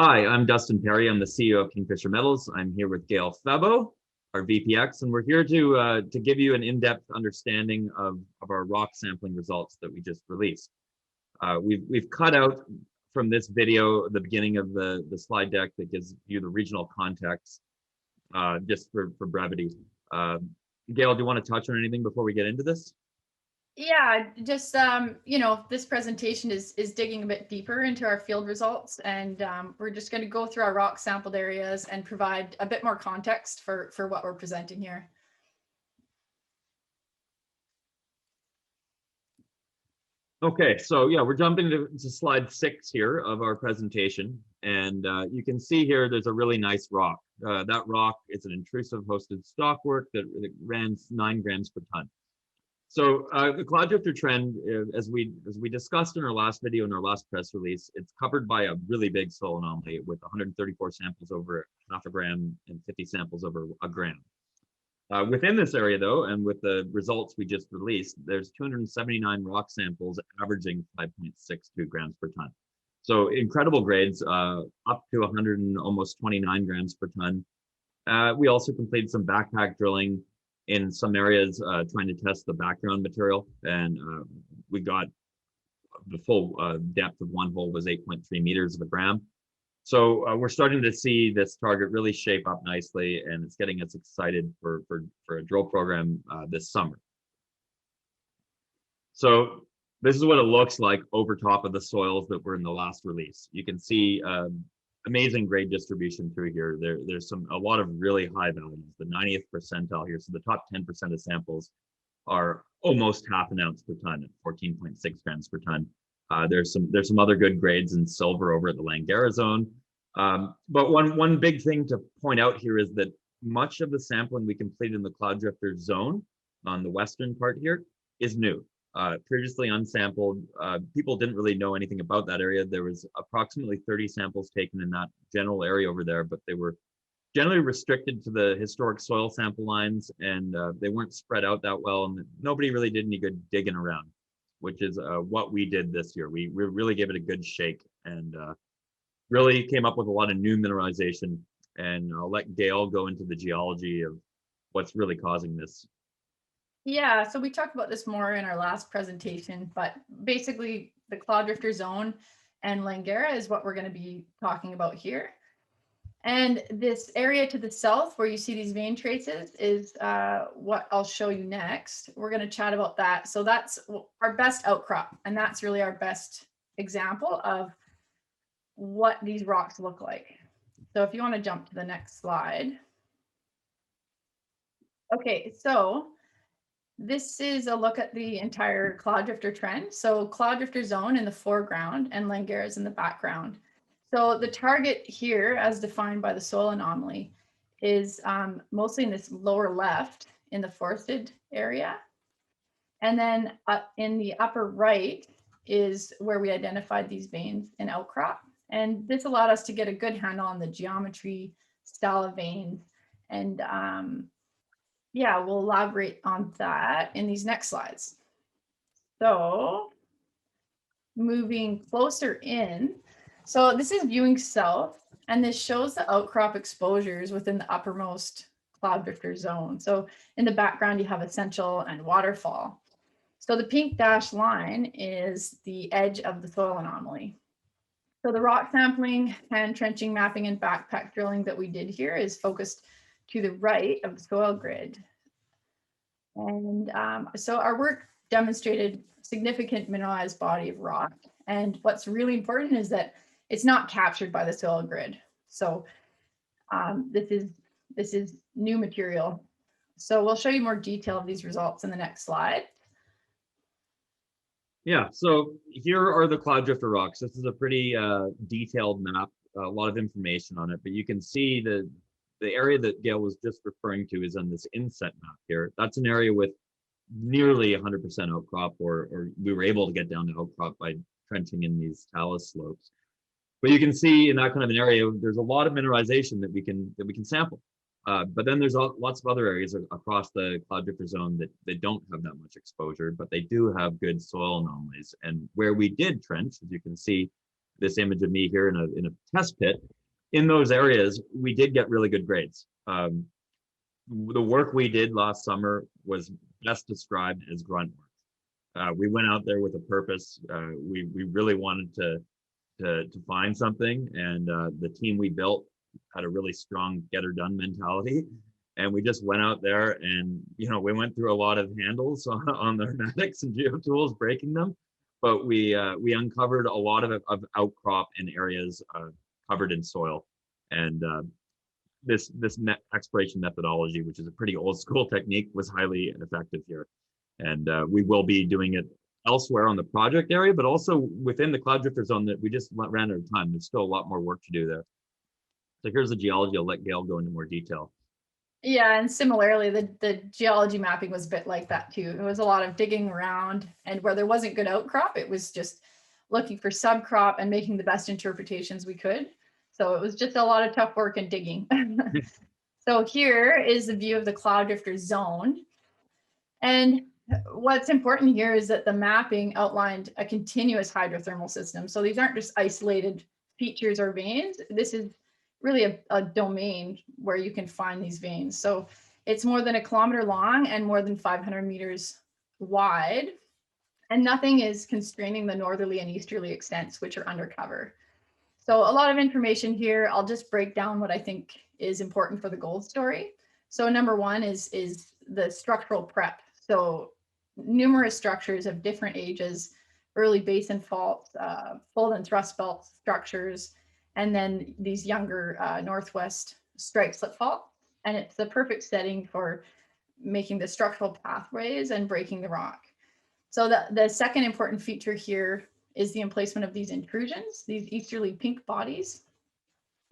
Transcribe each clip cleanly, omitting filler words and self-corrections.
Hi, I'm Dustin Perry. I'm the CEO of Kingfisher Metals. I'm here with Gayle Febbo, our VPX, and we're here to give you an in-depth understanding of our rock sampling results that we just released. We've cut out from this video the beginning of the slide deck that gives you the regional context, just for brevity. Gayle, do you want to touch on anything before we get into this? Yeah, just this presentation is digging a bit deeper into our field results, and we're just going to go through our rock sampled areas and provide a bit more context for what we're presenting here. Okay, so yeah, we're jumping to slide 6 here of our presentation, and you can see here there's a really nice rock. That rock is an intrusive hosted stockwork that ran 9 grams per ton. So the cloud drifter trend, as we discussed in our last video and our last press release, it's covered by a really big soil anomaly with 134 samples over half a gram and 50 samples over a gram. Within this area, though, and with the results we just released, there's 279 rock samples averaging 5.62 grams per ton. So incredible grades, up to 100 and almost 29 grams per ton. We also completed some backpack drilling in some areas, trying to test the background material, and we got the full depth of one hole was 8.3 meters of a gram. So we're starting to see this target really shape up nicely, and it's getting us excited for a drill program this summer. So this is what it looks like over top of the soils that were in the last release. You can see amazing grade distribution through here. There's a lot of really high values. The 90th percentile here, so the top 10% of samples are almost half an ounce per ton at 14.6 grams per ton. There's some other good grades in silver over at the Langara zone. But one big thing to point out here is that much of the sampling we completed in the cloud drifter zone on the western part here is new. Previously unsampled, people didn't really know anything about that area. There was approximately 30 samples taken in that general area over there, but they were generally restricted to the historic soil sample lines, and they weren't spread out that well, and nobody really did any good digging around, which is what we did this year. We really gave it a good shake and really came up with a lot of new mineralization, and I'll let Gayle go into the geology of what's really causing this. Yeah, so we talked about this more in our last presentation, but basically the cloud drifter zone and Langara is what we're going to be talking about here. And this area to the south where you see these vein traces is what I'll show you next. We're going to chat about that. So that's our best outcrop, and that's really our best example of what these rocks look like. So if you want to jump to the next slide. Okay, so this is a look at the entire cloud drifter trend. So cloud drifter zone in the foreground and Langara is in the background. So the target here, as defined by the soil anomaly, is mostly in this lower left in the forested area. And then in the upper right is where we identified these veins in outcrop. And this allowed us to get a good handle on the geometry, style of veins, and yeah, we'll elaborate on that in these next slides. So moving closer in, so this is viewing south, and this shows the outcrop exposures within the uppermost cloud drifter zone. So in the background, you have Essential and Waterfall. So the pink dashed line is the edge of the soil anomaly. So the rock sampling, hand trenching, mapping, and backpack drilling that we did here is focused to the right of the soil grid. And so our work demonstrated significant mineralized body of rock. And what's really important is that it's not captured by the soil grid. So this is new material. So we'll show you more detail of these results in the next slide. Yeah, so here are the cloud drifter rocks. This is a pretty detailed map, a lot of information on it, but you can see the area that Gayle was just referring to is on this inset map here. That's an area with nearly 100% outcrop, or we were able to get down to outcrop by trenching in these talus slopes. But you can see in that kind of an area, there's a lot of mineralization that we can sample. But then there's lots of other areas across the cloud drifter zone that don't have that much exposure, but they do have good soil anomalies. And where we did trench, as you can see, this image of me here in a test pit, in those areas, we did get really good grades. The work we did last summer was best described as grunt work. We went out there with a purpose. We really wanted to find something, and the team we built had a really strong get her done mentality. And we just went out there and, we went through a lot of handles on the hermetics and geotools, breaking them. But we uncovered a lot of outcrop in areas covered in soil. And this exploration methodology, which is a pretty old school technique, was highly effective here. And we will be doing it elsewhere on the project area, but also within the cloud drifter zone that we just ran out of time. There's still a lot more work to do there. So here's the geology. I'll let Gayle go into more detail. Yeah, and similarly, the geology mapping was a bit like that too. It was a lot of digging around, and where there wasn't good outcrop, it was just looking for subcrop and making the best interpretations we could. So it was just a lot of tough work and digging. So here is the view of the cloud drifter zone. And what's important here is that the mapping outlined a continuous hydrothermal system. So these aren't just isolated features or veins. This is really a domain where you can find these veins. So it's more than 1 kilometer long and more than 500 meters wide. And nothing is constraining the northerly and easterly extents, which are undercover. So a lot of information here. I'll just break down what I think is important for the gold story. So number one is the structural prep. So numerous structures of different ages, early basin faults, fold and thrust belt structures, and then these younger northwest strike slip fault. And it's the perfect setting for making the structural pathways and breaking the rock. So the second important feature here is the emplacement of these intrusions, these easterly pink bodies.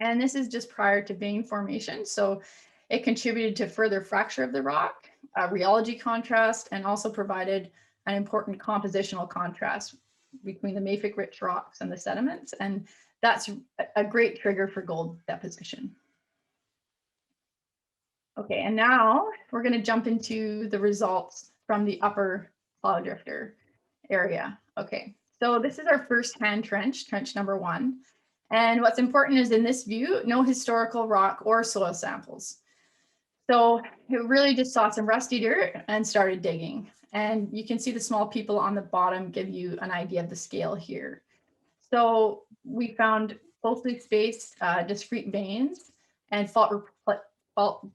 And this is just prior to vein formation. So it contributed to further fracture of the rock, rheology contrast, and also provided an important compositional contrast between the mafic-rich rocks and the sediments. And that's a great trigger for gold deposition. Okay, and now we're going to jump into the results from the upper cloud drifter area. Okay, so this is our first hand trench, trench number 1. And what's important is in this view, no historical rock or soil samples. So it really just saw some rusty dirt and started digging. And you can see the small people on the bottom give you an idea of the scale here. So we found closely spaced discrete veins and fault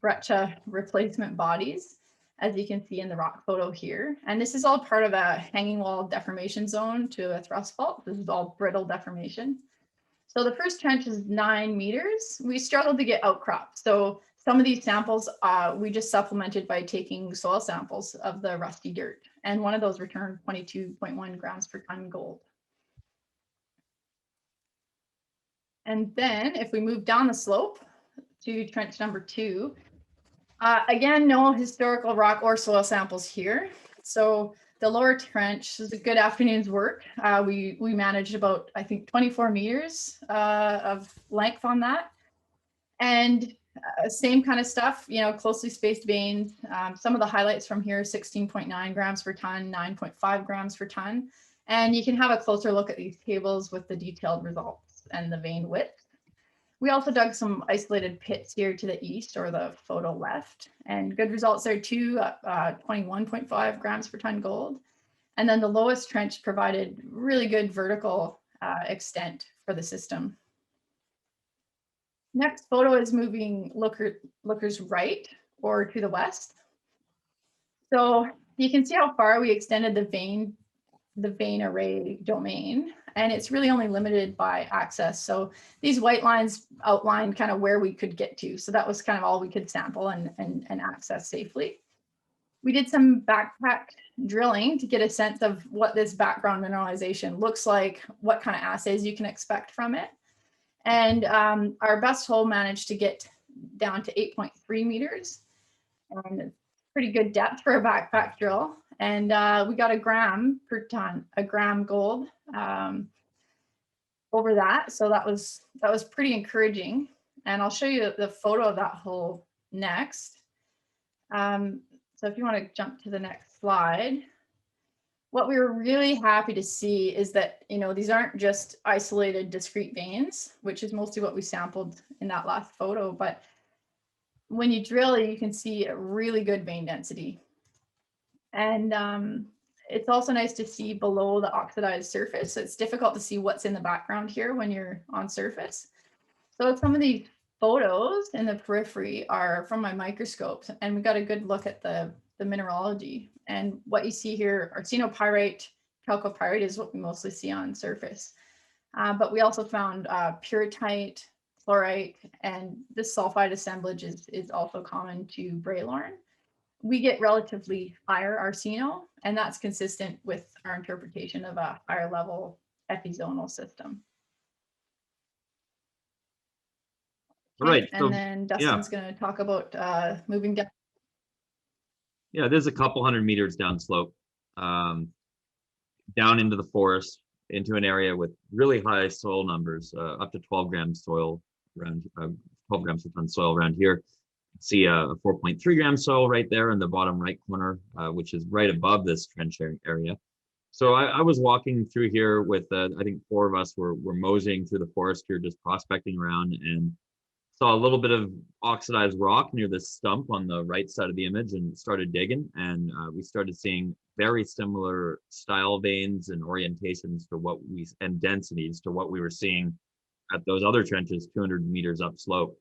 breccia replacement bodies, as you can see in the rock photo here. And this is all part of a hanging wall deformation zone to a thrust fault. This is all brittle deformation. So the first trench is 9 meters. We struggled to get outcrop. So some of these samples we just supplemented by taking soil samples of the rusty dirt. And one of those returned 22.1 grams per ton gold. And then if we move down the slope to trench number 2, again, no historical rock or soil samples here. So the lower trench is a good afternoon's work. We managed about, I think, 24 meters of length on that. And same kind of stuff, closely spaced veins. Some of the highlights from here, 16.9 grams per ton, 9.5 grams per ton. And you can have a closer look at these tables with the detailed results and the vein width. We also dug some isolated pits here to the east or the photo left, and good results there too, 21.5 grams per ton gold. And then the lowest trench provided really good vertical extent for the system. Next photo is moving lookers right or to the west. So you can see how far we extended the vein array domain, and it's really only limited by access. So these white lines outline kind of where we could get to. So that was kind of all we could sample and access safely. We did some backpack drilling to get a sense of what this background mineralization looks like, what kind of assays you can expect from it. And our best hole managed to get down to 8.3 meters, and it's pretty good depth for a backpack drill. And we got a gram per ton, a gram gold over that. So that was pretty encouraging. And I'll show you the photo of that hole next. So if you want to jump to the next slide. what we were really happy to see is that, these aren't just isolated discrete veins, which is mostly what we sampled in that last photo, but when you drill, you can see a really good vein density. And it's also nice to see below the oxidized surface. So it's difficult to see what's in the background here when you're on surface. So some of these photos in the periphery are from my microscope, and we got a good look at the mineralogy. And what you see here, arsenopyrite, chalcopyrite is what we mostly see on surface. But we also found pyrrhotite, chlorite, and this sulfide assemblage is also common to Braylorn. We get relatively higher arseno, and that's consistent with our interpretation of a higher level epizonal system. All right. And then Dustin's going to talk about moving down. Yeah, there's a couple hundred meters downslope, down into the forest, into an area with really high soil numbers, up to 12 grams soil around 12 grams per ton soil around here. See a 4.3 gram soil right there in the bottom right corner, which is right above this trench area. So I was walking through here with, I think 4 of us were moseying through the forest here, just prospecting around, and saw a little bit of oxidized rock near this stump on the right side of the image, and started digging, and we started seeing very similar style veins and orientations to what and densities to what we were seeing at those other trenches 200 meters upslope.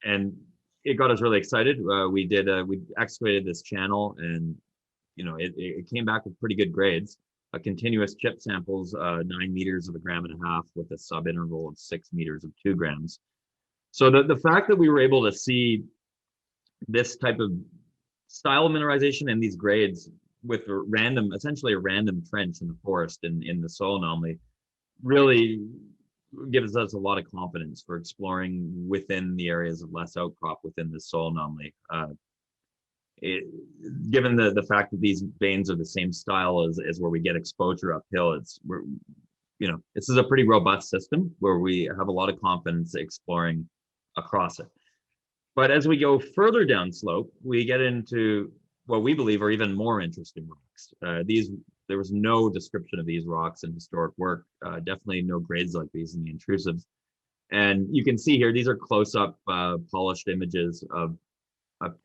And it got us really excited. We excavated this channel, and it came back with pretty good grades. Continuous chip samples, 9 meters of 1.5 grams with a sub interval of 6 meters of 2 grams. So the fact that we were able to see this type of style of mineralization and these grades with essentially a random trench in the forest in the soil anomaly, really gives us a lot of confidence for exploring within the areas of less outcrop within the soil anomaly. Given the fact that these veins are the same style as where we get exposure uphill, this is a pretty robust system where we have a lot of confidence exploring across it. But as we go further down slope, we get into what we believe are even more interesting rocks. There was no description of these rocks in historic work, definitely no grades like these in the intrusives. And you can see here, these are close-up polished images of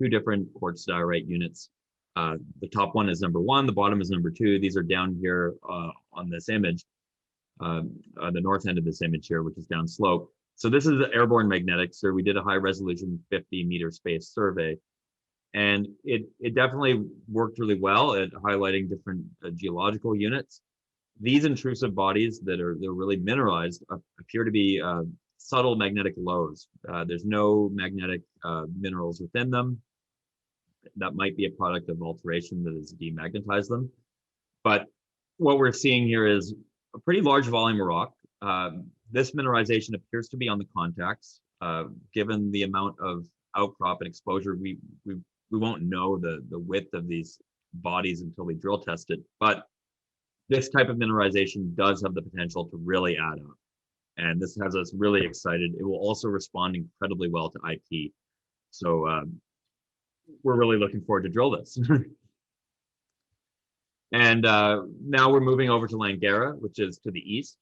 2 different quartz diorite units. The top one is number 1, the bottom is number 2. These are down here on this image, the north end of this image here, which is down slope. So this is the airborne magnetics. So we did a high resolution 50-meter space survey, and it definitely worked really well at highlighting different geological units. These intrusive bodies they're really mineralized appear to be subtle magnetic lows. There's no magnetic minerals within them. That might be a product of alteration that has demagnetized them. But what we're seeing here is a pretty large volume of rock. This mineralization appears to be on the contacts. Given the amount of outcrop and exposure, we won't know the width of these bodies until we drill test it. But this type of mineralization does have the potential to really add up. And this has us really excited. It will also respond incredibly well to IP. So we're really looking forward to drill this. And now we're moving over to Langara, which is to the east.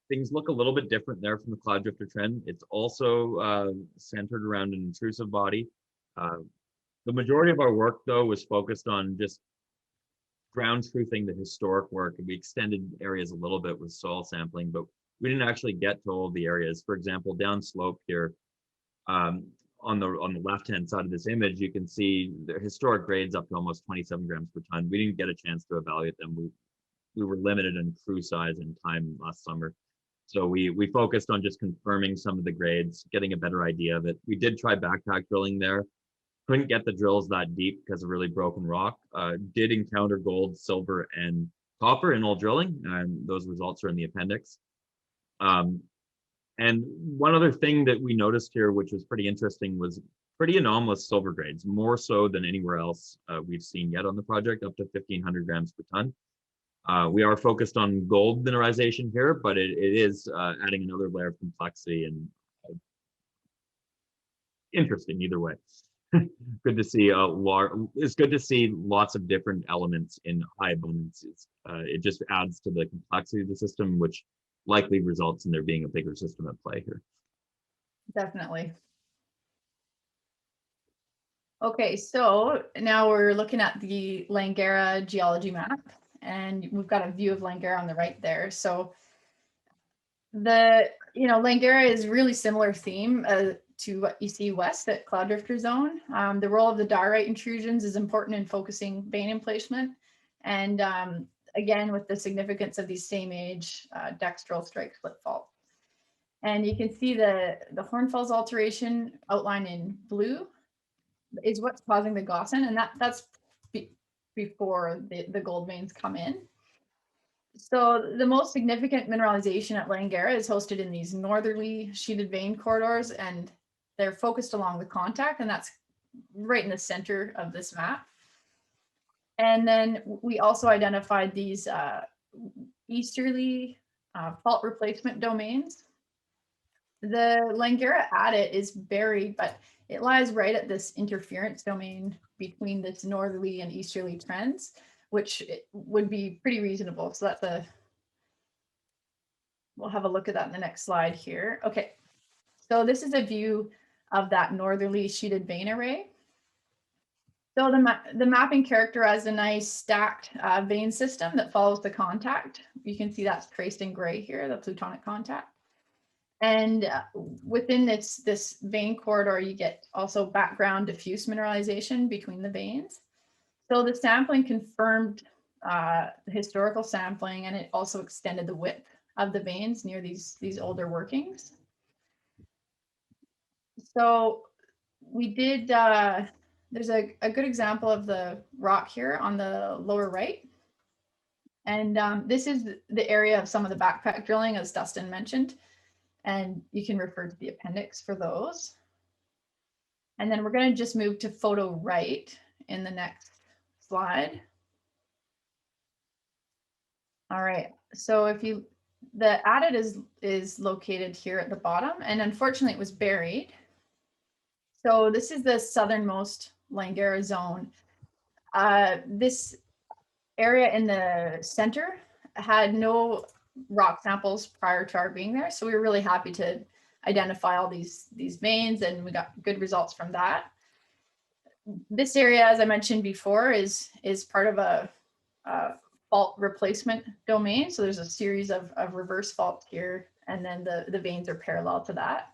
Things look a little bit different there from the cloud drifter trend. It's also centered around an intrusive body. The majority of our work, though, was focused on just ground truthing the historic work. And we extended areas a little bit with soil sampling, but we didn't actually get to all of the areas. For example, down slope here, on the left-hand side of this image, you can see the historic grades up to almost 27 grams per ton. We didn't get a chance to evaluate them. We were limited in crew size and time last summer. So we focused on just confirming some of the grades, getting a better idea of it. We did try backpack drilling there. Couldn't get the drills that deep because of really broken rock. Did encounter gold, silver, and copper in all drilling, and those results are in the appendix. And one other thing that we noticed here, which was pretty interesting, was pretty anomalous silver grades, more so than anywhere else we've seen yet on the project, up to 1,500 grams per ton. We are focused on gold mineralization here, but it is adding another layer of complexity and interesting either way. Good to see it's good to see lots of different elements in high abundances. It just adds to the complexity of the system, which likely results in there being a bigger system at play here. Definitely. Okay, so now we're looking at the Langara geology map, and we've got a view of Langara on the right there. So Langara is really similar theme to what you see west at Cloud Drifter Zone. The role of the diorite intrusions is important in focusing vein emplacement, and again with the significance of these same age dextral strike split faults. And you can see the Hornfels alteration outlined in blue is what's causing the Gossan, and that's before the gold veins come in. So the most significant mineralization at Langara is hosted in these northerly sheeted vein corridors, and they're focused along the contact, and that's right in the center of this map. And then we also identified these easterly fault replacement domains. The Langara adit is buried, but it lies right at this interference domain between this northerly and easterly trends, which would be pretty reasonable. So we'll have a look at that in the next slide here. Okay, so this is a view of that northerly sheeted vein array. So the mapping characterized a nice stacked vein system that follows the contact. You can see that's traced in gray here, the plutonic contact. And within this vein corridor, you get also background diffuse mineralization between the veins. So the sampling confirmed the historical sampling, and it also extended the width of the veins near these older workings. So we did, there's a good example of the rock here on the lower right. And this is the area of some of the backpack drilling, as Dustin mentioned. And you can refer to the appendix for those. And then we're going to just move to photo right in the next slide. All right, so the adit is located here at the bottom, and unfortunately it was buried. So this is the southernmost Langara zone. This area in the center had no rock samples prior to our being there. So we were really happy to identify all these veins, and we got good results from that. This area, as I mentioned before, is part of a fault replacement domain. So there's a series of reverse faults here, and then the veins are parallel to that.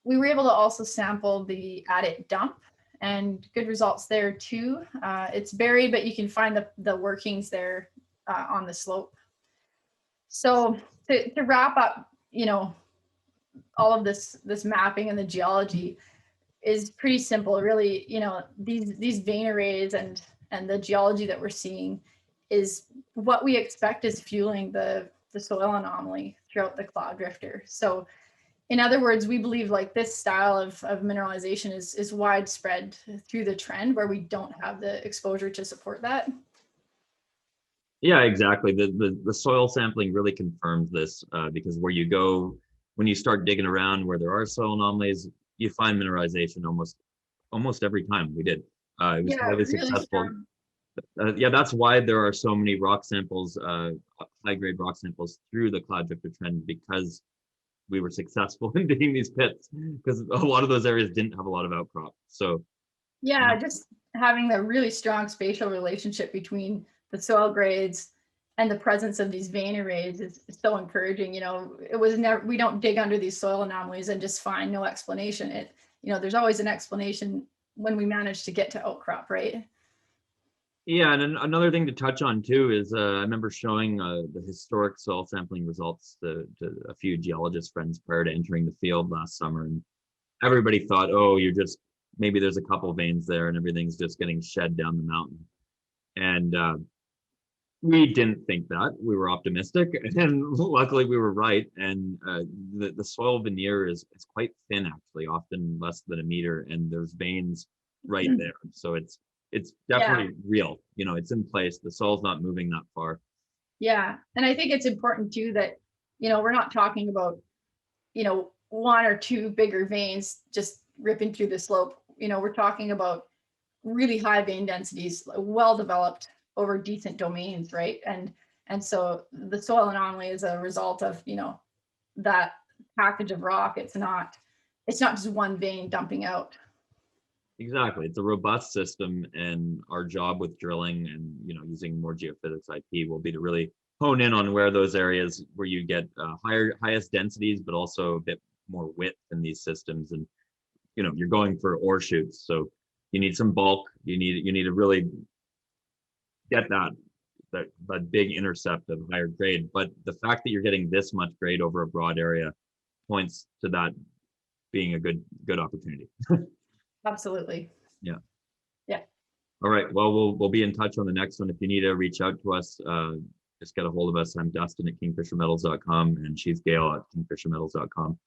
We were able to also sample the adit dump, and good results there too. It's buried, but you can find the workings there on the slope. So to wrap up, all of this mapping and the geology is pretty simple. Really, these vein arrays and the geology that we're seeing is what we expect is fueling the soil anomaly throughout the cloud drifter. So in other words, we believe like this style of mineralization is widespread through the trend where we don't have the exposure to support that. Yeah, exactly. The soil sampling really confirms this because where you go, when you start digging around where there are soil anomalies, you find mineralization almost every time we did. It was highly successful. Yeah, that's why there are so many rock samples, high-grade rock samples through the cloud drifter trend, because we were successful in digging these pits, because a lot of those areas didn't have a lot of outcrop. So yeah, just having the really strong spatial relationship between the soil grades and the presence of these vein arrays is so encouraging. It was never, we don't dig under these soil anomalies and just find no explanation. There's always an explanation when we manage to get to outcrop, right? Yeah, and another thing to touch on too is I remember showing the historic soil sampling results to a few geologist friends prior to entering the field last summer, and everybody thought, oh, maybe there's a couple veins there and everything's just getting shed down the mountain. And we didn't think that. We were optimistic, and luckily we were right. And the soil veneer is quite thin, actually, often less than a meter, and there's veins right there. So it's definitely real. It's in place. The soil's not moving that far. Yeah, and I think it's important too that we're not talking about one or two bigger veins just ripping through the slope. you know, we're talking about really high vein densities, well developed over decent domains, right? And so the soil anomaly is a result of, you know, that package of rock. It's not just one vein dumping out. Exactly. It's a robust system, and our job with drilling and, you know, using more geophysics IP will be to really hone in on where those areas where you get highest densities, but also a bit more width in these systems. And, you know, you're going for ore shoots, so you need some bulk. You need to really get that big intercept of higher grade. But the fact that you're getting this much grade over a broad area points to that being a good opportunity. Absolutely. Yeah. Yeah. All right. Well, we'll be in touch on the next one. If you need to reach out to us, just get a hold of us. I'm Dustin at kingfishermetals.com, and she's Gayle at kingfishermetals.com.